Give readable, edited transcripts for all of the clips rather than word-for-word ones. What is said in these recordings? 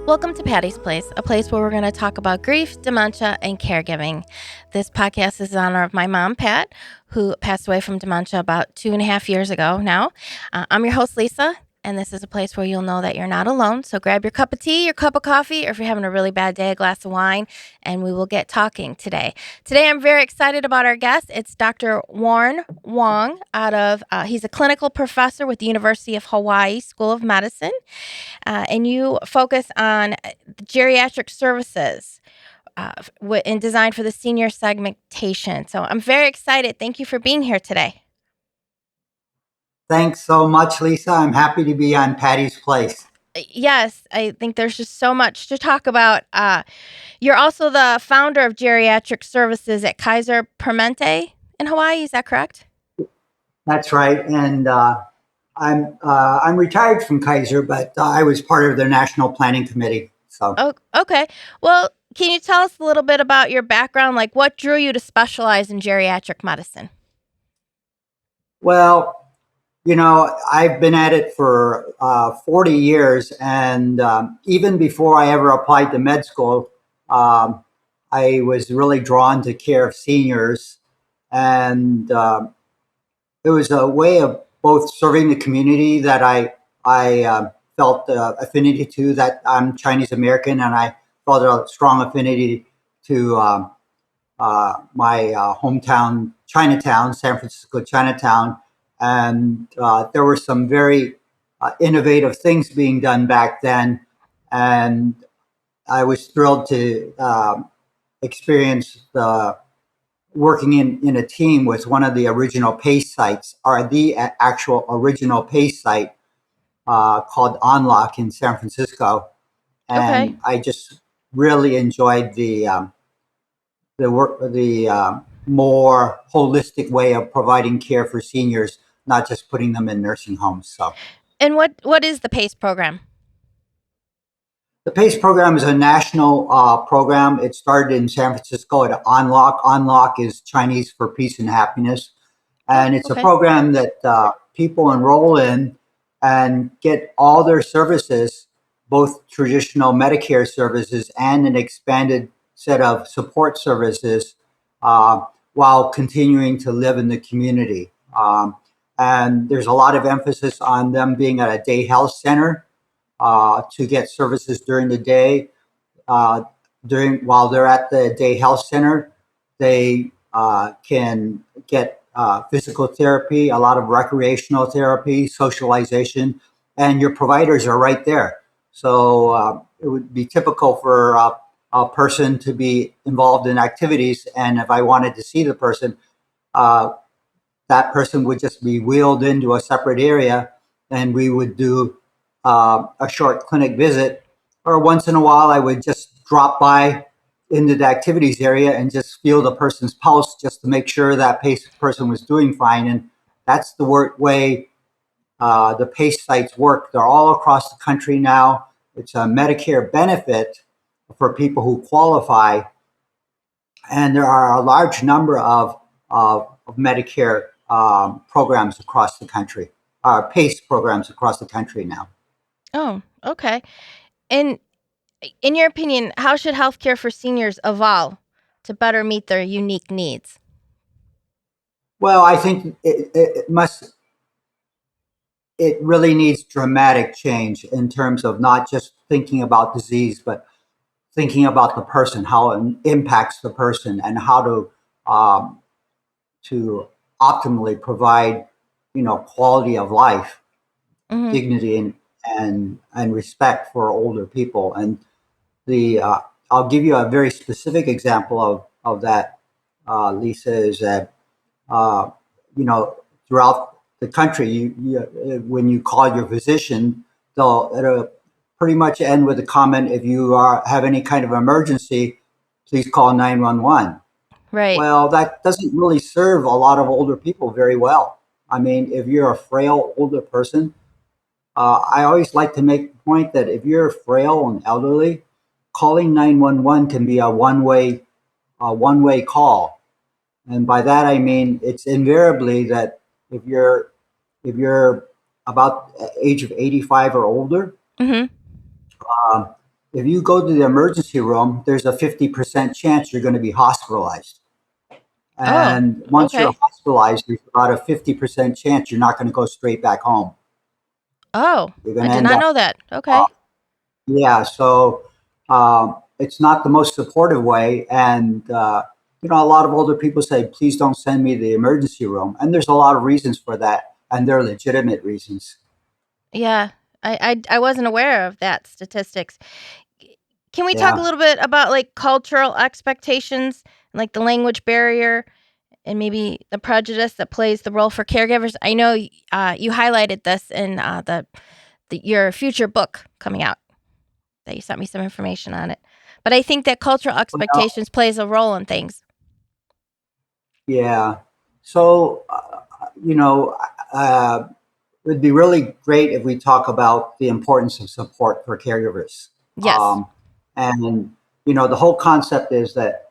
Welcome to Patty's Place, a place where we're going to talk about grief, dementia, and caregiving. This podcast is in honor of my mom, Pat, who passed away from dementia about 2.5 years ago now. I'm your host, Lisa, and this is a place where you'll know that you're not alone. So grab your cup of tea, your cup of coffee, or if you're having a really bad day, a glass of wine, and we will get talking today. Today, I'm very excited about our guest. It's Dr. Wong, he's a clinical professor with the University of Hawaii School of Medicine. And you focus on geriatric services and designed for the senior segmentation. So I'm very excited. Thank you for being here today. Thanks so much, Lisa. I'm happy to be on Patty's Place. Yes, I think there's just so much to talk about. You're also the founder of geriatric services at Kaiser Permanente in Hawaii. Is that correct? That's right. And I'm retired from Kaiser, but I was part of their national planning committee. So, Oh, okay. Well, can you tell us a little bit about your background? Like, what drew you to specialize in geriatric medicine? well, I've been at it for 40 years, and even before I ever applied to med school, I was really drawn to care of seniors, and it was a way of both serving the community that I felt affinity to. That I'm Chinese American, and I felt a strong affinity to my hometown, Chinatown, San Francisco, Chinatown, and there were some very innovative things being done back then, and I was thrilled to experience the working in a team with one of the original PACE sites, or the actual original PACE site called Unlock in San Francisco. Okay. And I just really enjoyed the more holistic way of providing care for seniors, not just putting them in nursing homes. So And what is the PACE program? the PACE program is a national program. It started in San Francisco at Unlock. Unlock is Chinese for peace and happiness. Oh, And it's a okay. program that people enroll in and get all their services, both traditional Medicare services and an expanded set of support services, uh, while continuing to live in the community. And there's a lot of emphasis on them being at a day health center to get services during the day. While they're at the day health center, they can get physical therapy, a lot of recreational therapy, socialization, and your providers are right there. So it would be typical for a person to be involved in activities, and if I wanted to see the person, uh, that person would just be wheeled into a separate area, and we would do a short clinic visit. Or once in a while, I would just drop by into the activities area and just feel the person's pulse just to make sure that person was doing fine. And that's the way the PACE sites work. They're all across the country now. It's a Medicare benefit for people who qualify, and there are a large number of Medicare programs across the country, PACE programs across the country now. Oh, okay. And in your opinion, how should healthcare for seniors evolve to better meet their unique needs? Well, I think it really needs dramatic change in terms of not just thinking about disease, but thinking about the person, how it impacts the person, and how um, to optimally provide, quality of life, Mm-hmm. dignity, and respect for older people. And the I'll give you a very specific example of that. Lisa, is that uh, you know throughout the country, when you call your physician, it'll pretty much end with a comment: if you have any kind of emergency, please call 911. Right. Well, that doesn't really serve a lot of older people very well. I mean, if you're a frail older person, I always like to make the point that if you're frail and elderly, calling 911 can be a one way call. And by that I mean it's invariably that if you're about age of 85 or older, Mm-hmm. um, if you go to the emergency room, there's a 50% chance you're going to be hospitalized. Oh, And once you're okay. hospitalized, there's about a 50% chance you're not going to go straight back home. Oh, You're going I to did end not up, know that. uh, Okay. yeah. So it's not the most supportive way. And, a lot of older people say, please don't send me to the emergency room. And there's a lot of reasons for that. And they're legitimate reasons. Yeah. I wasn't aware of that statistics. Can we talk a Yeah. little bit about like cultural expectations, like the language barrier and maybe the prejudice that plays the role for caregivers? I know you highlighted this in your future book coming out that you sent me some information on it. But I think that cultural Well, expectations plays a role in things. yeah. So, you know, uh, it would be really great if we talk about the importance of support for caregivers. Yes. Um, and, the whole concept is that,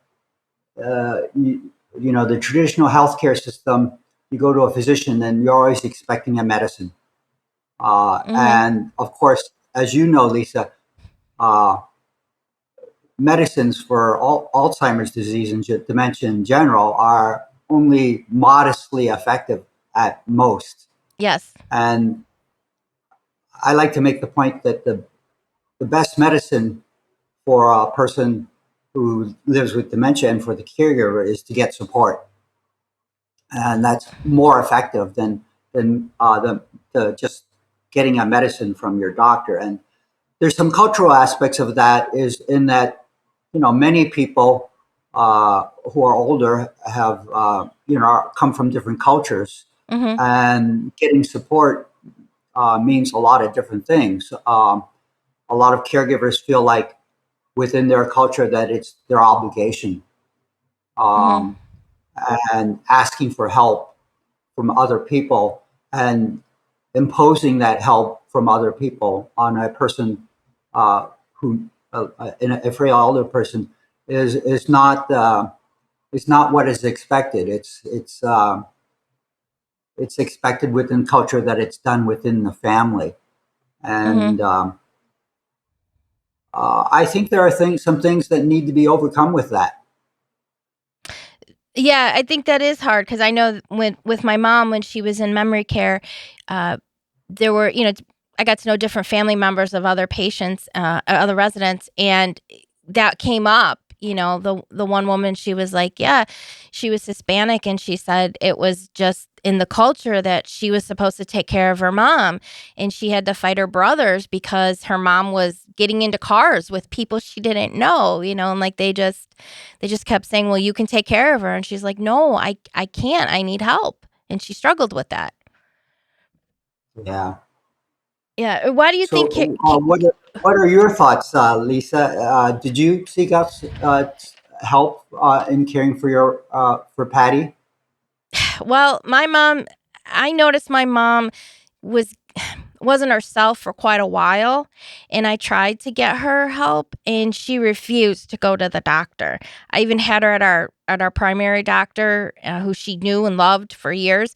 the traditional healthcare system, you go to a physician and you're always expecting a medicine. Mhm. And of course, as you know, Lisa, uh, medicines for Alzheimer's disease and dementia in general are only modestly effective at most. Yes. And I like to make the point that the best medicine for a person who lives with dementia and for the caregiver is to get support. And that's more effective than just getting a medicine from your doctor. And there's some cultural aspects of that is in that many people who are older have come from different cultures, Mhm. and getting support means a lot of different things. A lot of caregivers feel like within their culture that it's their obligation, Mhm. um, and asking for help from other people and imposing that help from other people on a person who a frail older person is not what is expected. It's expected within culture that it's done within the family, Mhm. and I think there are some things that need to be overcome with that. Yeah, I think that is hard because I know when with my mom when she was in memory care, uh, there were I got to know different family members of other patients, other residents, and that came up. The one woman, she was like, yeah, she was Hispanic, and she said it was just in the culture that she was supposed to take care of her mom, and she had to fight her brothers because her mom was getting into cars with people she didn't know, and like they just kept saying, well, you can take care of her, and she's like, no, I can't, I need help, and she struggled with that. Yeah. Yeah, why do you think So, what are your thoughts, Lisa? Did you seek out help in caring for your for Patty? well, I noticed my mom was wasn't herself for quite a while, and I tried to get her help and she refused to go to the doctor. I even had her at our primary doctor, who she knew and loved for years.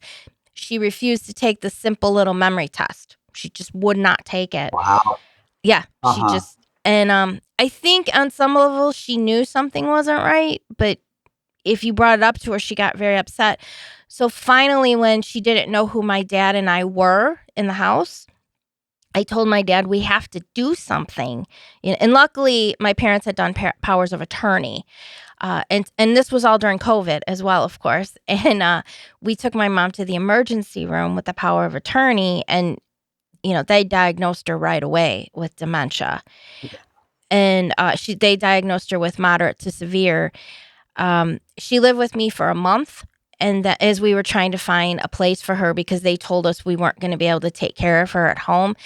She refused to take the simple little memory test. She just would not take it. Wow. Yeah, Uh she huh. just and I think on some level she knew something wasn't right, but if you brought it up to her, she got very upset. So finally, when she didn't know who my dad and I were in the house, I told my dad we have to do something. And luckily, my parents had done powers of attorney, and this was all during COVID as well, of course. And we took my mom to the emergency room with the power of attorney, and they diagnosed her right away with dementia, and they diagnosed her with moderate to severe. She lived with me for a month, and that as we were trying to find a place for her because they told us we weren't going to be able to take care of her at home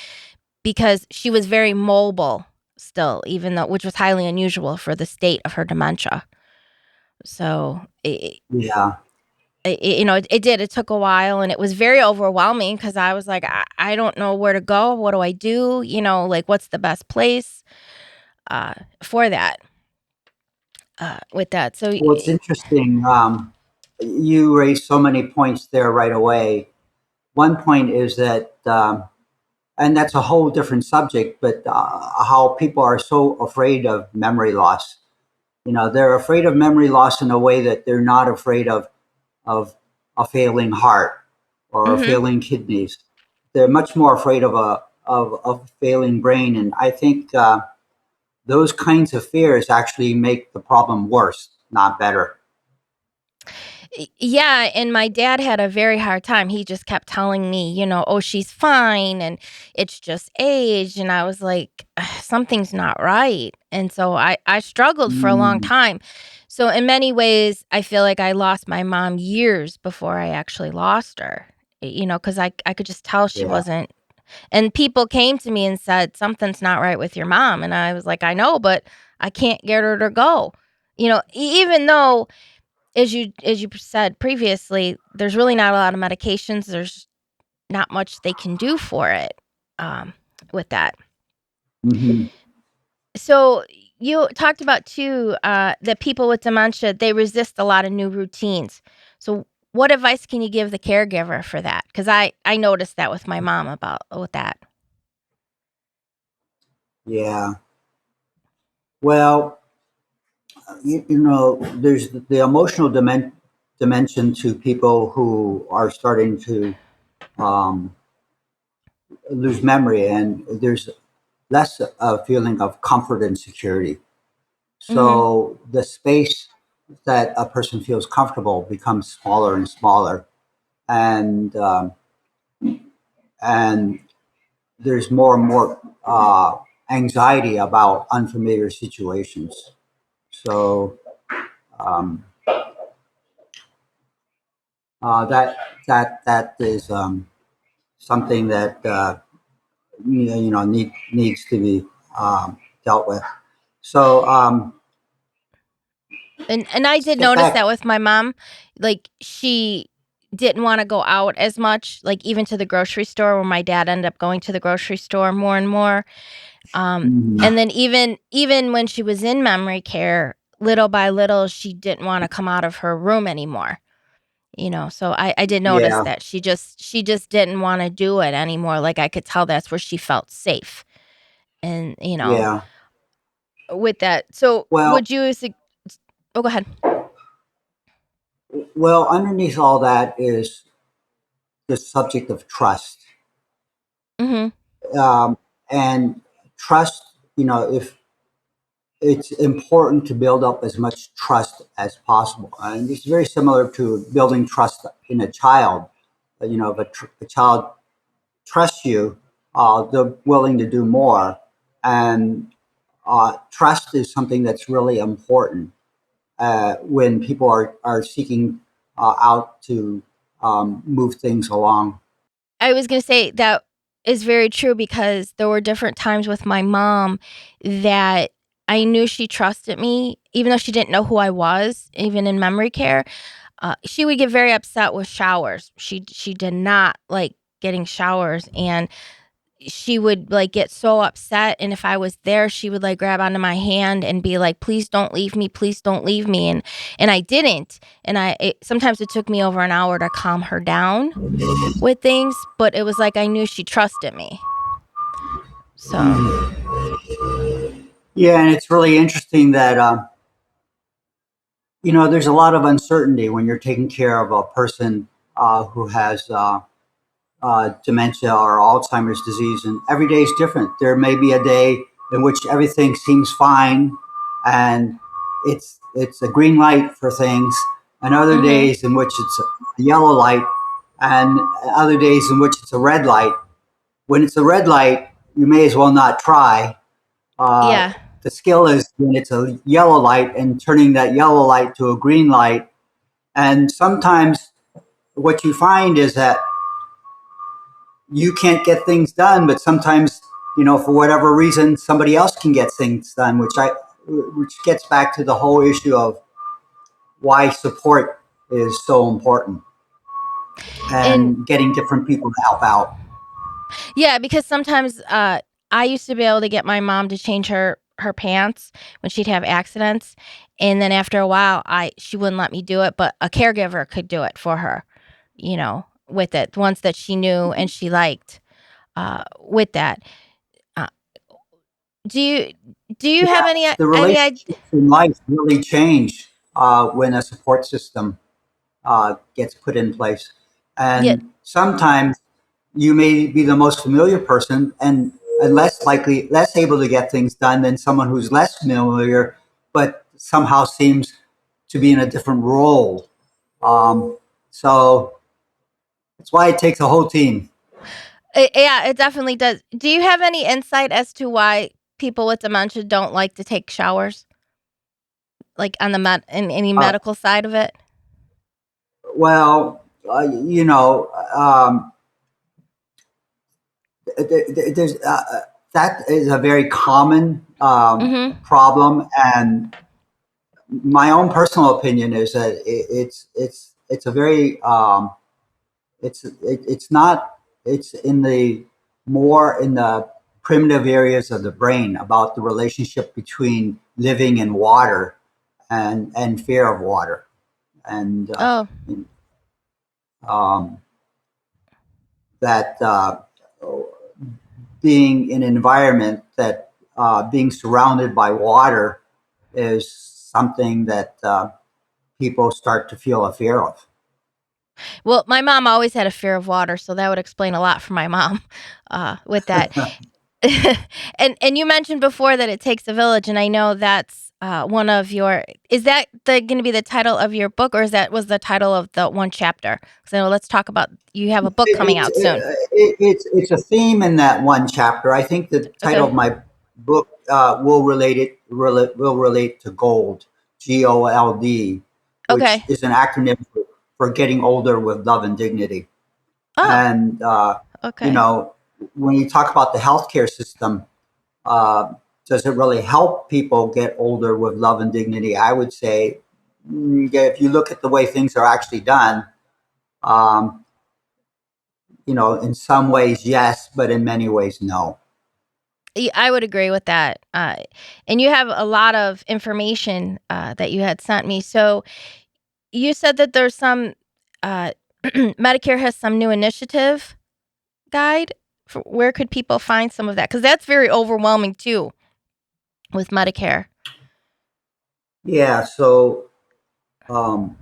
because she was very mobile still, even though which was highly unusual for the state of her dementia. So Yeah. it did. It took a while, and it was very overwhelming because I was like, I don't know where to go. What do I do? Like what's the best place uh, for that? With that, so Well, it's interesting. You raised so many points there right away. One point is that and that's a whole different subject. But how people are so afraid of memory loss. They're afraid of memory loss in a way that they're not afraid of a failing heart or Mm-hmm. failing kidneys. They're much more afraid of a failing brain, and I think those kinds of fears actually make the problem worse, not better. Yeah, and my dad had a very hard time. He just kept telling me, "Oh, she's fine and it's just age." And I was like, something's not right. And so I struggled for a long Mm, time. So in many ways, I feel like I lost my mom years before I actually lost her. Cuz I could just tell she yeah. wasn't. And people came to me and said, "Something's not right with your mom." And I was like, "I know, but I can't get her to go." Even though as you said previously, there's really not a lot of medications. There's not much they can do for it, um, with that. Hmm. So you talked about too that people with dementia, they resist a lot of new routines. So what advice can you give the caregiver for that? Because I noticed that with my mom about with that. Yeah. Well, there's the emotional dimension to people who are starting to um, lose memory, and there's less a feeling of comfort and security. Hmm. So the space that a person feels comfortable becomes smaller and smaller, and and there's more and more anxiety about unfamiliar situations. So um, that that is something that needs to be dealt with. So And I did get notice that back. with my mom, like she didn't want to go out as much, like even to the grocery store, where my dad ended up going to the grocery store more and more. Um, Mhm. and then even when she was in memory care, little by little, she didn't want to come out of her room anymore. So I did notice Yeah, that she just didn't want to do it anymore. Like I could tell that's where she felt safe. And yeah. with that, so Well, would you? Oh, go ahead. well, underneath all that is the subject of trust, Mm-hmm. um, and trust. If it's important to build up as much trust as possible, and it's very similar to building trust in a child. If a child trust you, they're willing to do more. And trust is something that's really important when people are seeking out to move things along. I was gonna say that is very true because there were different times with my mom that I knew she trusted me, even though she didn't know who I was, even in memory care. She would get very upset with showers. She did not like getting showers, and she would like get so upset. And if I was there, she would like grab onto my hand and be like, "Please don't leave me, please don't leave me." And I didn't. And sometimes it took me over an hour to calm her down with things, but it was like I knew she trusted me. So, Yeah, and it's really interesting that there's a lot of uncertainty when you're taking care of a person who has dementia or Alzheimer's disease, and every day is different. There may be a day in which everything seems fine, and it's a green light for things, and other mhm. days in which it's a yellow light, and other days in which it's a red light. When it's a red light, you may as well not try. Uh, Yeah. the skill is when it's a yellow light and turning that yellow light to a green light. And sometimes what you find is that you can't get things done, but sometimes, for whatever reason, somebody else can get things done, which gets back to the whole issue of why support is so important And and getting different people to help out. yeah, because sometimes I used to be able to get my mom to change her pants when she'd have accidents, and then after a while she wouldn't let me do it, but a caregiver could do it for her, with it, ones that she knew and she liked. with that. Uh, do you do you have Yeah, the any idea? relationships in life really change when a support system gets put in place. Yeah. And sometimes you may be the most familiar person and less likely, less able to get things done than someone who's less familiar, but somehow seems to be in a different role. So that's why it takes a whole team. Yeah, it definitely does. Do you have any insight as to why people with dementia don't like to take showers? Like on the in any Uh, medical side of it? well, there's that is a very common Mhm. problem, and my own personal opinion is that it's a very it's not it's in the more in the primitive areas of the brain about the relationship between living in water and fear of water and Oh. um, that being in an environment that being surrounded by water is something that people start to feel a fear of. Well, my mom always had a fear of water, so that would explain a lot for my mom, with that. And you mentioned before that it takes a village, and I know that's, one of your is that gonna be the title of your book, or is that was the title of the one chapter? So let's talk about you have a book coming It's out soon. it's a theme in that one chapter. I think the title Okay. of my book will relate to GOLD, GOLD, which Okay. is an acronym for getting older with love and dignity. Oh, And you okay. know, when you talk about the healthcare system, uh, does it really help people get older with love and dignity? I would say, yeah, if you look at the way things are actually done. Um, in some ways, yes, but in many ways, no. I would agree with that, and you have a lot of information, that you had sent me. So, you said that there's some, uh Medicare has some new initiative guide? For where could people find some of that? Because that's very overwhelming too with Medicare. Yeah, so um,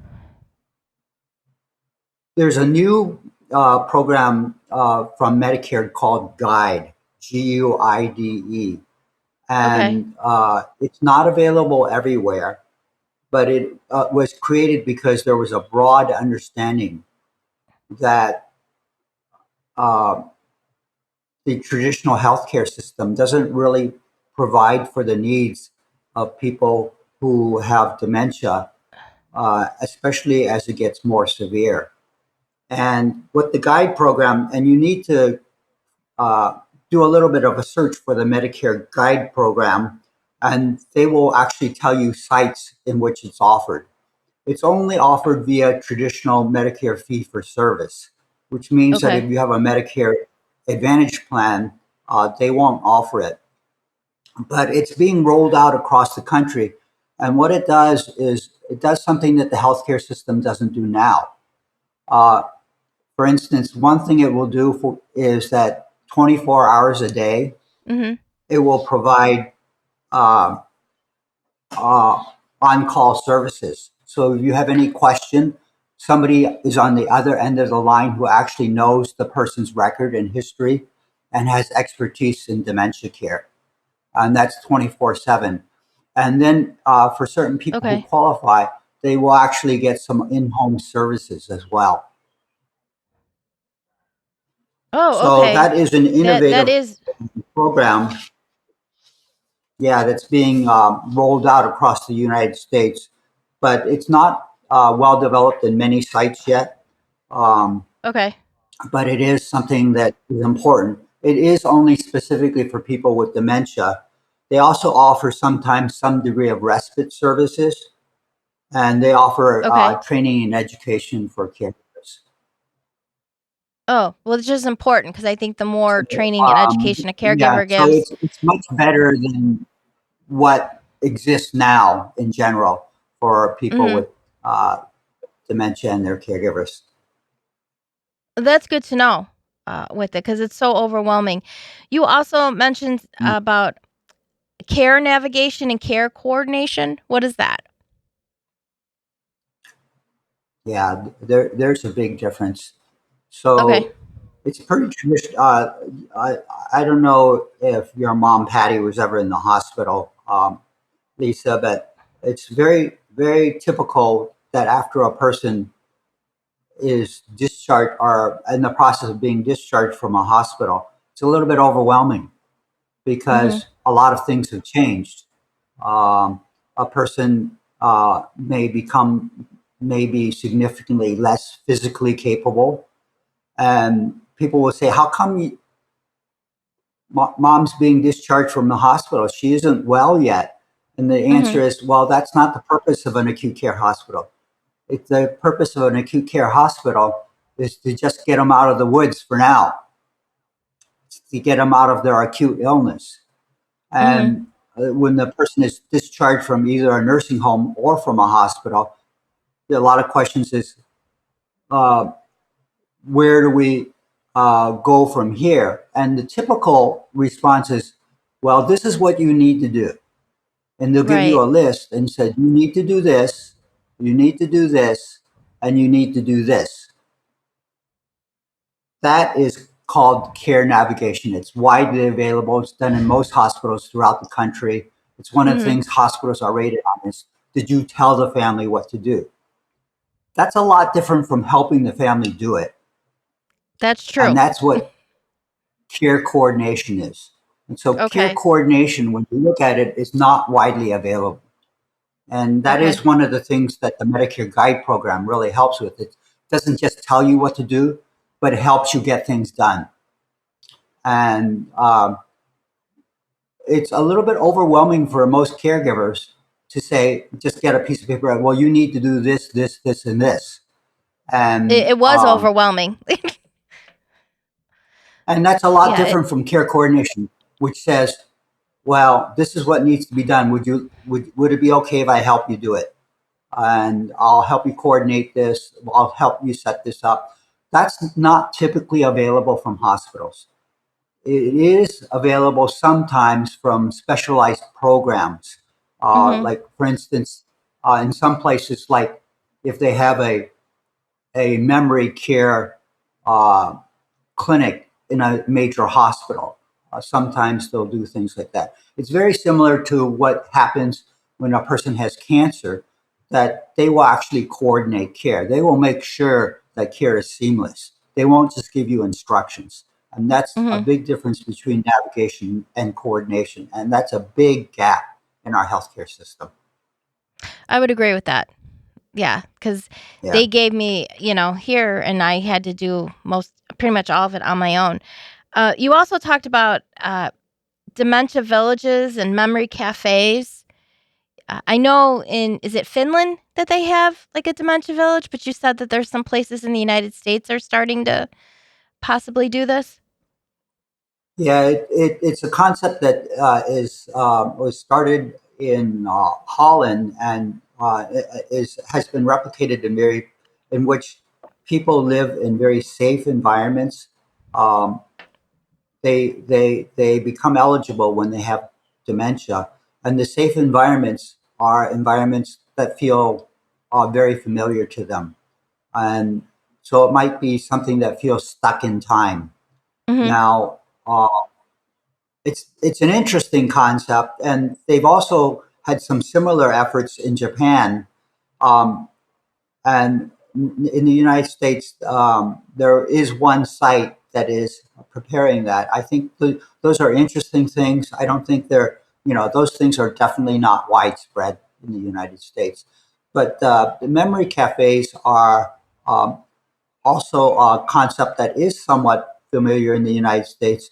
there's a new program from Medicare called GUIDE, GUIDE, Okay, and it's not available everywhere, but it was created because there was a broad understanding that uh, the traditional healthcare system doesn't really provide for the needs of people who have dementia, especially as it gets more severe. And what the guide program, and you need to do a little bit of a search for the Medicare guide program, and they will actually tell you sites in which it's offered. It's only offered via traditional Medicare fee for service, which means that if okay, you have a Medicare Advantage plan, they won't offer it. But it's being rolled out across the country. And what it does is it does something that the healthcare system doesn't do now. Uh, for instance, one thing it will do is that 24 hours a day, mhm, it will provide uh, uh, on-call services. So if you have any question, somebody is on the other end of the line who actually knows the person's record and history and has expertise in dementia care. And that's 24/7. And then for certain people who okay. qualify, they will actually get some in-home services as well. Oh, So okay. that is an That innovative is program, yeah, that's being rolled out across the United States, but it's not well developed in many sites yet. Um, okay, but it is something that is important. It is only specifically for people with dementia. They also offer sometimes some degree of respite services, and they offer okay. training and education for caregivers. Oh, well, it's just important because I think the more So, training and education a yeah, caregiver so gives. it's much better than what exists now in general for people Mhm. with uh, dementia and their caregivers. That's good to know. with it because it's so overwhelming. You also mentioned about care navigation and care coordination. What is that? Yeah, there's a big difference. Okay. So it's pretty traditional. I I don't know if your mom Patty was ever in the hospital, Lisa, but it's very typical that after a person is discharged or in the process of being discharged from a hospital, it's a little bit overwhelming Mhm. because a lot of things have changed. Um, a person may become maybe significantly less physically capable, and people will say, "How come mom's being discharged from the hospital? She isn't well yet." And the answer Mhm. is, "Well, that's not the purpose of an acute care hospital. The purpose of an acute care hospital is to just get them out of the woods for now, to get them out of their acute illness." Mhm. And when the person is discharged from either a nursing home or from a hospital, there are a lot of questions is, uh, where do we go from here? And the typical response is, well, this is what you need to do. And they'll give you Right. a list and said, you need to do this, you need to do this, and you need to do this. That is called care navigation. It's widely available. It's done in most hospitals throughout the country. It's one of the Mhm. things hospitals are rated on is, did you tell the family what to do? That's a lot different from helping the family do it. That's And true. that's what care coordination is. And so care Okay. coordination, when you look at it, is not widely available. And that Okay. is one of the things that the Medicare Guide program really helps with. It doesn't just tell you what to do, but it helps you get things done. And it's a little bit overwhelming for most caregivers to say, just get a piece of paper. Well, you need to do this, this, this, and this, It, and it was overwhelming. that's a lot Yeah. different from care coordination, which says, well, this is what needs to be done. Would it be okay if I help you do it? And I'll help you coordinate this. I'll help you set this up. That's not typically available from hospitals. It is available sometimes from specialized programs. Mhm. Like, for instance, in some places, like if they have a memory care uh, clinic in a major hospital, sometimes they'll do things like that. It's very similar to what happens when a person has cancer, that they will actually coordinate care. They will make sure that care is seamless. They won't just give you instructions. And that's a Mhm. big difference between navigation and coordination. And that's a big gap in our healthcare system. I would agree with that. Yeah, because Yeah. they gave me, here, and I had to do pretty much all of it on my own. You also talked about dementia villages and memory cafes. I know is it Finland that they have like a dementia village? But you said that there's some places in the United States are starting to possibly do this. Yeah, it's a concept that was started in Holland and has been replicated in which people live in very safe environments. Um, they become eligible when they have dementia, and the safe environments are environments that feel very familiar to them, and so it might be something that feels stuck in time. Mhm. Now. It's an interesting concept, and they've also had some similar efforts in Japan, um, and in the United States. There is one site that is preparing that. I think those are interesting things. I don't think they're those things are definitely not widespread in the United States, but the memory cafes are. Also a concept that is somewhat familiar in the United States.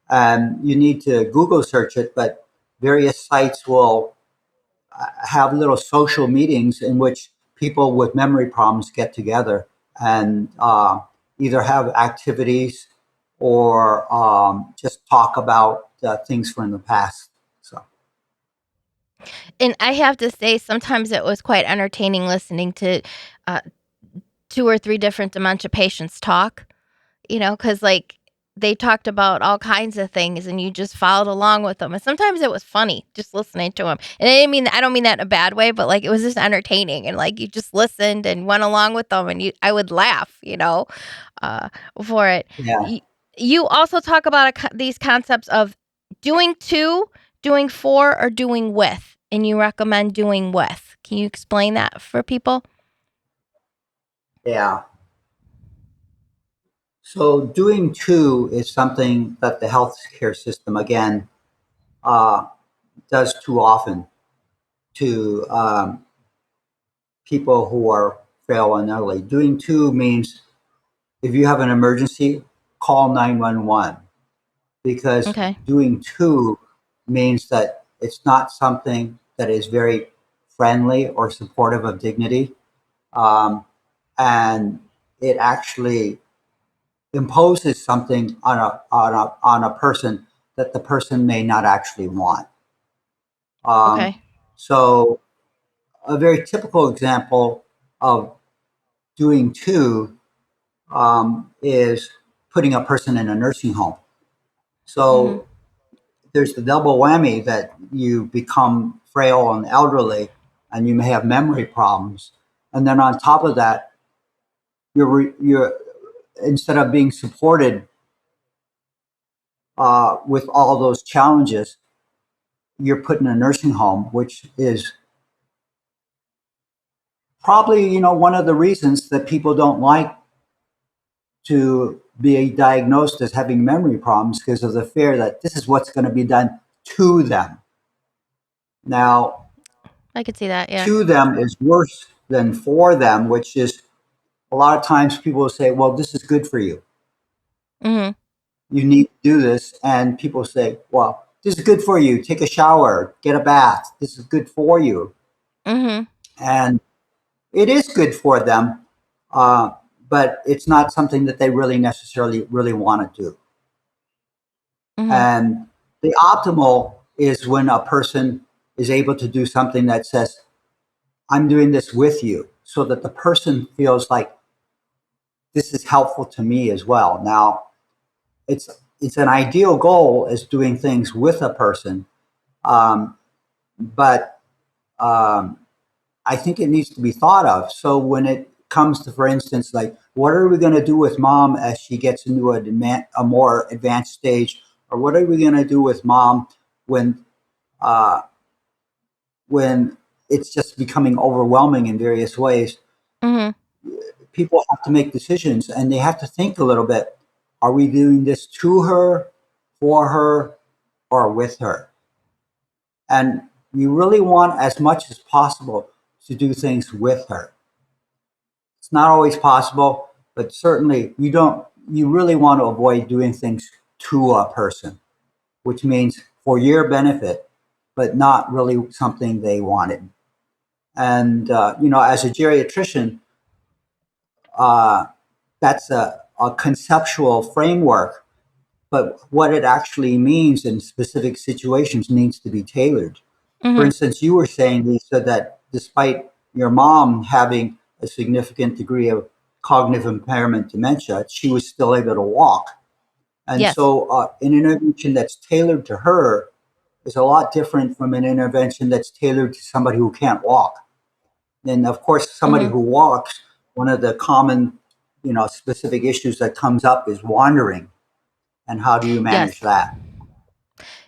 And you need to Google search it, but various sites will have little social meetings in which people with memory problems get together and either have activities or just talk about things from the past. So, And I have to say, sometimes it was quite entertaining listening to uh, two or three different dementia patients talk. Because like they talked about all kinds of things and you just followed along with them. And sometimes it was funny just listening to them. And I don't mean that in a bad way, but like it was just entertaining and like you just listened and went along with them and I would laugh, uh, for it. Yeah. You, you also talk about these concepts of doing to, doing for, or doing with, and you recommend doing with. Can you explain that for people? Yeah. So doing two is something that the healthcare system, again, uh, does too often to people who are frail and elderly. Doing two means if you have an emergency, call 911, because Okay. doing two means that it's not something that is very friendly or supportive of dignity. Um, and it actually imposes something on a person that the person may not actually want. Um, Okay. so a very typical example of doing two is putting a person in a nursing home. Mhm. So there's the double whammy that you become frail and elderly, and you may have memory problems, and then on top of that, you're instead of being supported with all those challenges, you're put in a nursing home, which is probably one of the reasons that people don't like to be diagnosed as having memory problems, because of the fear that this is what's going to be done to them. Now, I could see that. Yeah. to them is worse than for them, which is a lot of times people will say, well, this is good for you. Mhm. You need to do this. And people say, well, this is good for you. Take a shower, get a bath. This is good for you. Mhm. And it is good for them, uh, but it's not something that they really necessarily really want to do. Mhm. And the optimal is when a person is able to do something that says, I'm doing this with you, so that the person feels like this is helpful to me as well. Now, it's it's an ideal goal is doing things with a person, um, but um, I think it needs to be thought of. So when it comes to, for instance, like what are we going to do with mom as she gets into a more advanced stage, or what are we going to do with mom when uh, when it's just becoming overwhelming in various ways? Mhm. People have to make decisions, and they have to think a little bit. Are we doing this to her, for her, or with her? And you really want as much as possible to do things with her. It's not always possible, but certainly you really want to avoid doing things to a person, which means for your benefit, but not really something they wanted. And as a geriatrician, uh, that's a conceptual framework, but what it actually means in specific situations needs to be tailored. For Mhm. instance, you were saying, Lisa, that despite your mom having a significant degree of cognitive impairment dementia, she was still able to walk. And Yes. so, an intervention that's tailored to her is a lot different from an intervention that's tailored to somebody who can't walk. And of course, somebody Mhm. who walks, one of the common, specific issues that comes up is wandering. And how do you manage Yes. that?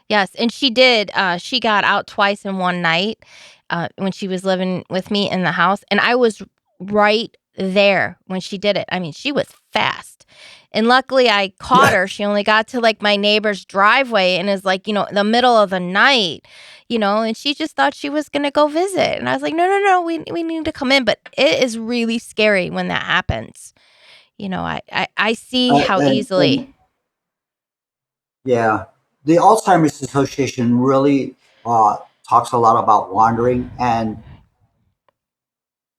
Yes, and she did, she got out twice in one night, when she was living with me in the house, and I was right there when she did it. I mean, she was fast, and luckily I caught her. She only got to, like, my neighbor's driveway and is, like, in the middle of the night, and she just thought she was gonna go visit, and I was like, "No, no, no, we need to come in," but it is really scary when that happens. I see how easily. And yeah, the Alzheimer's Association really talks a lot about wandering, and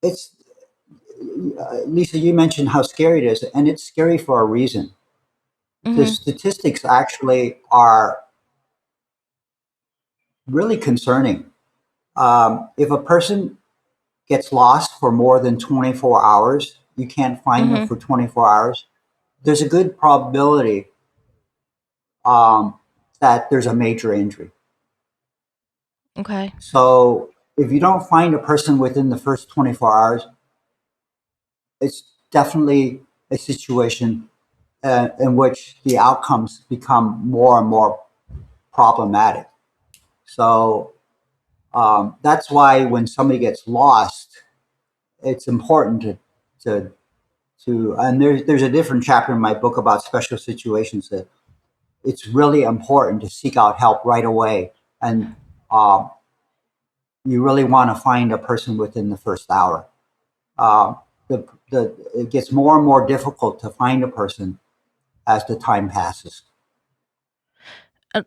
it's Lisa. You mentioned how scary it is, and it's scary for a reason. The Mhm, statistics actually are really concerning. If a person gets lost for more than 24 hours, you can't find them mhm, for 24 hours. There's a good probability. um, that there's a major injury. Okay. So if you don't find a person within the first 24 hours, it's definitely a situation in which the outcomes become more and more problematic. So that's why when somebody gets lost, it's important to and there's a different chapter in my book about special situations that it's really important to seek out help right away, and um, you really want to find a person within the first hour. Uh, it gets more and more difficult to find a person as the time passes.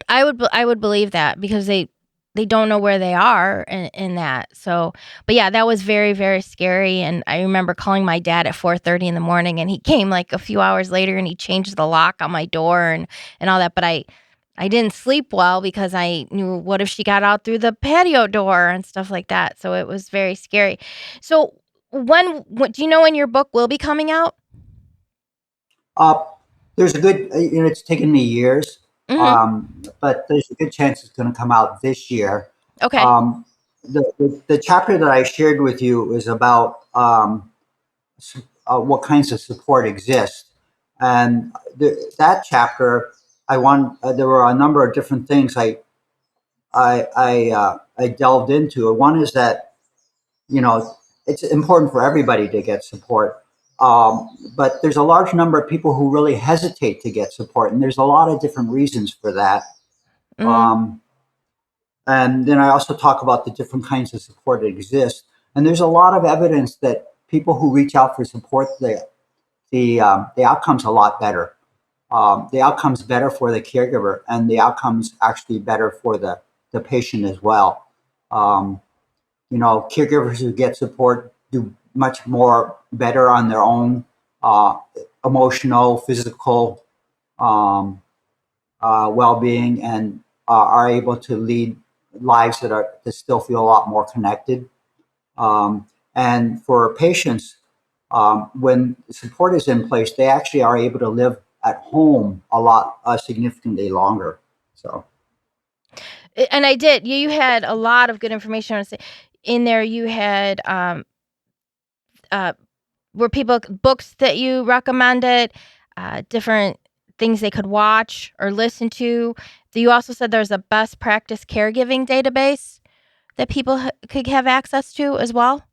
I would believe that because they don't know where they are in that. So, but yeah, that was very very scary. And I remember calling my dad at 4:30 in the morning, and he came like a few hours later, and he changed the lock on my door and all that. But I didn't sleep well because I knew what if she got out through the patio door and stuff like that. So it was very scary. So what do you know when your book will be coming out? Uh, there's a good, it's taken me years, Mm-hmm. but there's a good chance it's going to come out this year. Okay. Um, the chapter that I shared with you is about what kinds of support exist. And that chapter, there were a number of different things I delved into. One is that, you know, it's important for everybody to get support. But there's a large number of people who really hesitate to get support, and there's a lot of different reasons for that. Mm-hmm. Um, and then I also talk about the different kinds of support that exist. And there's a lot of evidence that people who reach out for support, the outcome's a lot better. The outcome's better for the caregiver, and the outcome's actually better for the patient as well. Um, Caregivers who get support do much more better on their own uh, emotional, physical um, well-being, and are able to lead lives that still feel a lot more connected. Um, and for patients, when support is in place, they actually are able to live at home a lot significantly longer. So. And I did. You had a lot of good information on in there. You had uh were people books that you recommended, different things they could watch or listen to. You also said there's a best practice caregiving database that people could have access to as well.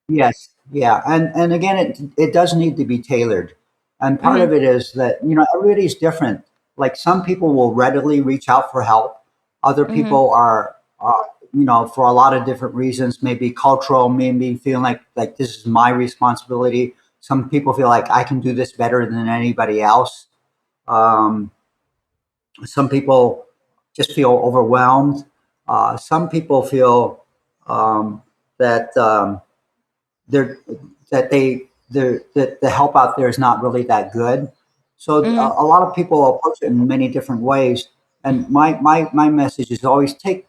Yes, yeah, and again, it does need to be tailored, and part Mhm. of it is that everybody's different. Like some people will readily reach out for help, other Mhm. people are, for a lot of different reasons, maybe cultural, maybe feeling like this is my responsibility. Some people feel like I can do this better than anybody else. Um, some people just feel overwhelmed. Some people feel that. They're that that the help out there is not really that good. So Mhm. a lot of people approach it in many different ways. And my message is always take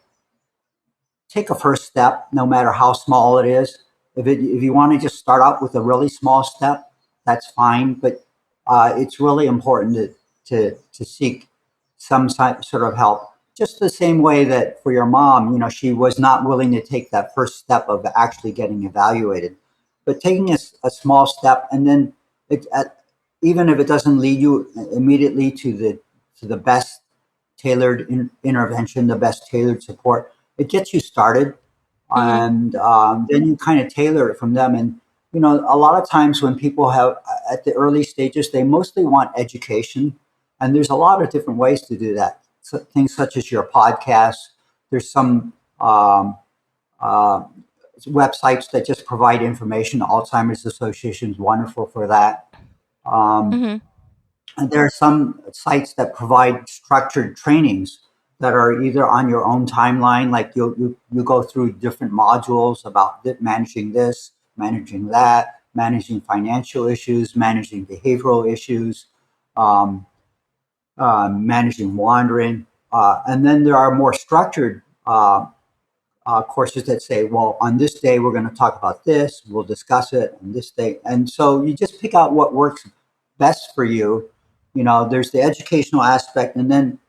a first step, no matter how small it is. If you want to just start out with a really small step, that's fine. But it's really important to seek some sort of help. Just the same way that for your mom, she was not willing to take that first step of actually getting evaluated. But taking a small step, and then it, even if it doesn't lead you immediately to the best tailored intervention, the best tailored support, it gets you started, Mhm. and then you kind of tailor it from them. And a lot of times when people have at the early stages, they mostly want education, and there's a lot of different ways to do that. So things such as your podcast. There's some uh, websites that just provide information. Alzheimer's Association is wonderful for that. Um, Mhm. and there are some sites that provide structured trainings that are either on your own timeline, like you go through different modules about managing this, managing that, managing financial issues, managing behavioral issues, um, managing wandering. And then there are more structured courses that say, well, on this day, we're going to talk about this, we'll discuss it on this day. And so you just pick out what works best for you. There's the educational aspect, and then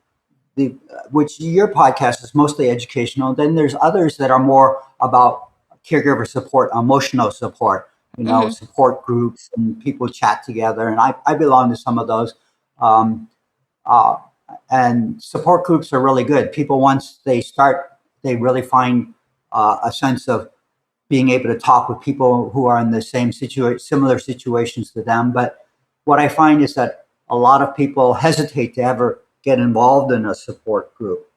the which your podcast is mostly educational. Then there's others that are more about caregiver support, emotional support, Mm-hmm. support groups and people chat together. And I belong to some of those. Um, uh, and support groups are really good. People, once they start, they really find a sense of being able to talk with people who are in the similar situations to them. But what I find is that a lot of people hesitate to ever get involved in a support group.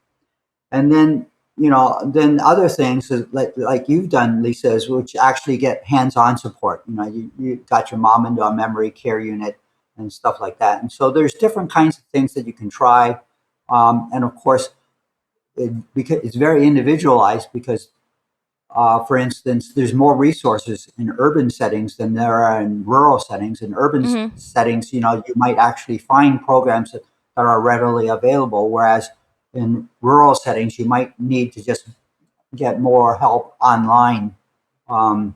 And then, then other things like you've done, Lisa, is which actually get hands-on support. You got your mom into a memory care unit and stuff like that. And so there's different kinds of things that you can try. And of course, because it's very individualized because for instance, there's more resources in urban settings than there are in rural settings. In urban Mm-hmm. settings, you might actually find programs that are readily available, whereas in rural settings, you might need to just get more help online. Um,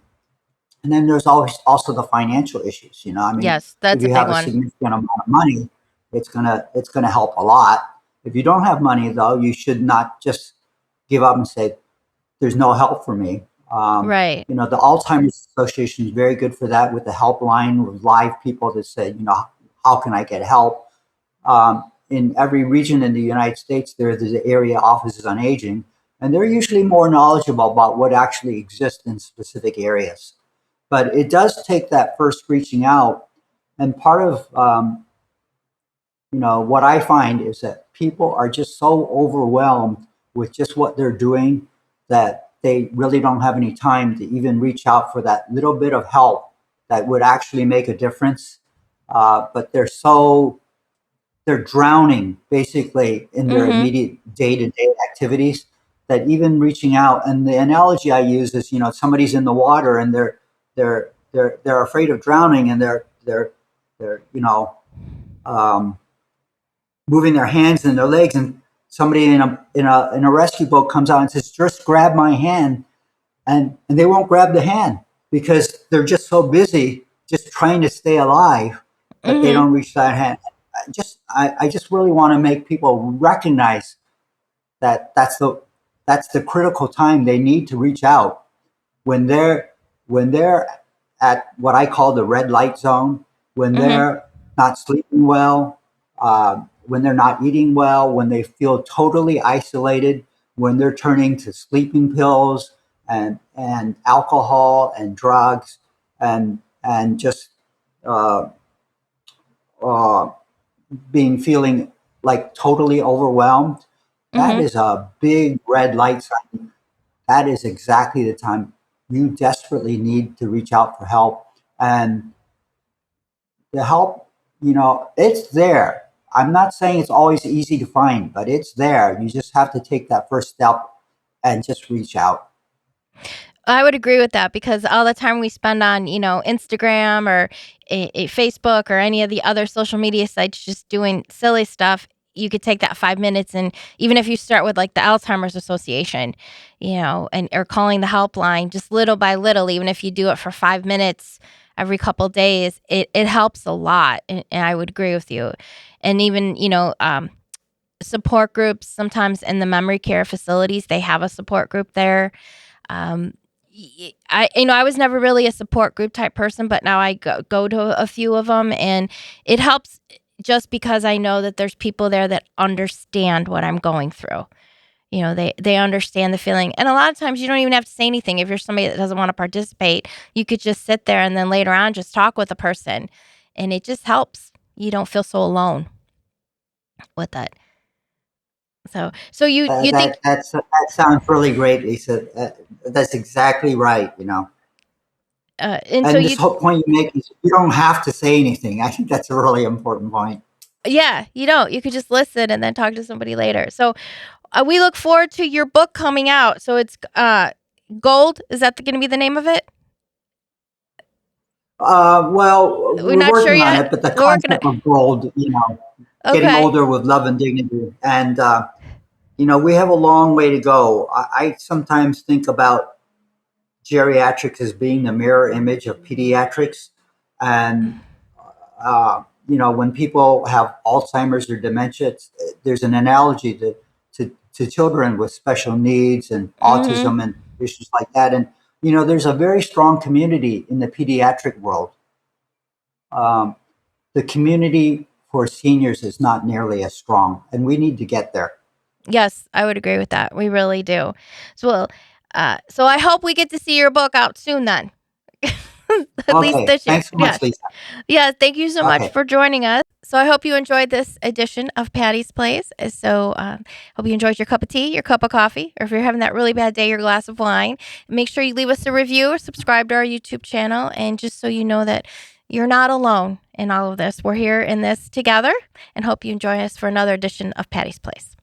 and then there's always also the financial issues. I mean, Yes, if that's a you big have a one. significant amount of money, it's gonna help a lot. If you don't have money, though, you should not just give up and say, there's no help for me. Right. The Alzheimer's Association is very good for that with the helpline with live people that say, how can I get help? In every region in the United States, there's the area offices on aging, and they're usually more knowledgeable about what actually exists in specific areas. But it does take that first reaching out, and part of what I find is that people are just so overwhelmed with just what they're doing that they really don't have any time to even reach out for that little bit of help that would actually make a difference. But they're drowning basically in their Mm-hmm. immediate day-to-day activities that even reaching out. And the analogy I use is, somebody's in the water and they're afraid of drowning, and they're um, moving their hands and their legs, and somebody in a rescue boat comes out and says, just grab my hand, and they won't grab the hand because they're just so busy just trying to stay alive that they Mm-hmm. don't reach that hand. I just really want to make people recognize that that's the critical time they need to reach out when they're at what I call the red light zone, when Mm-hmm. they're not sleeping well, when they're not eating well, when they feel totally isolated, when they're turning to sleeping pills and alcohol and drugs and just uh, uh, feeling like totally overwhelmed. That Mm-hmm. is a big red light sign. That is exactly the time you desperately need to reach out for help. And the help, it's there. I'm not saying it's always easy to find, but it's there. You just have to take that first step and just reach out. I would agree with that because all the time we spend on, Instagram or a Facebook or any of the other social media sites just doing silly stuff, you could take that 5 minutes, and even if you start with like the Alzheimer's Association, and or calling the helpline just little by little, even if you do it for 5 minutes every couple days, it helps a lot. And I would agree with you. And even, support groups, sometimes in the memory care facilities, they have a support group there. um, I was never really a support group type person, but now I go to a few of them, and it helps just because I know that there's people there that understand what I'm going through. They understand the feeling, and a lot of times you don't even have to say anything. If you're somebody that doesn't want to participate, you could just sit there and then later on just talk with a person, and it just helps. You don't feel so alone with that. So you think, That sounds really great, Lisa. That's exactly right. and so And this you whole point you make is you don't have to say anything. I think that's a really important point. yeah, you don't. You could just listen and then talk to somebody later. So we look forward to your book coming out. So it's Gold. Is that going to be the name of it? Well, We're we're not sure working on yet. it, but the We're working concept it. of gold, getting Okay. older with love and dignity, and we have a long way to go. I sometimes think about geriatrics as being the mirror image of pediatrics, and when people have Alzheimer's or dementia, there's an analogy to children with special needs and Mm-hmm. autism and issues like that. And, there's a very strong community in the pediatric world. Um, the community for seniors is not nearly as strong, and we need to get there. Yes, I would agree with that. We really do. So, so I hope we get to see your book out soon then. At least Okay. this year. Thanks so much, Yes. Lisa. Yeah, thank you so much Okay. for joining us. So I hope you enjoyed this edition of Patty's Place. So hope you enjoyed your cup of tea, your cup of coffee, or if you're having that really bad day, your glass of wine. Make sure you leave us a review or subscribe to our YouTube channel. And just so you know that you're not alone in all of this, we're here in this together, and hope you enjoy us for another edition of Patty's Place.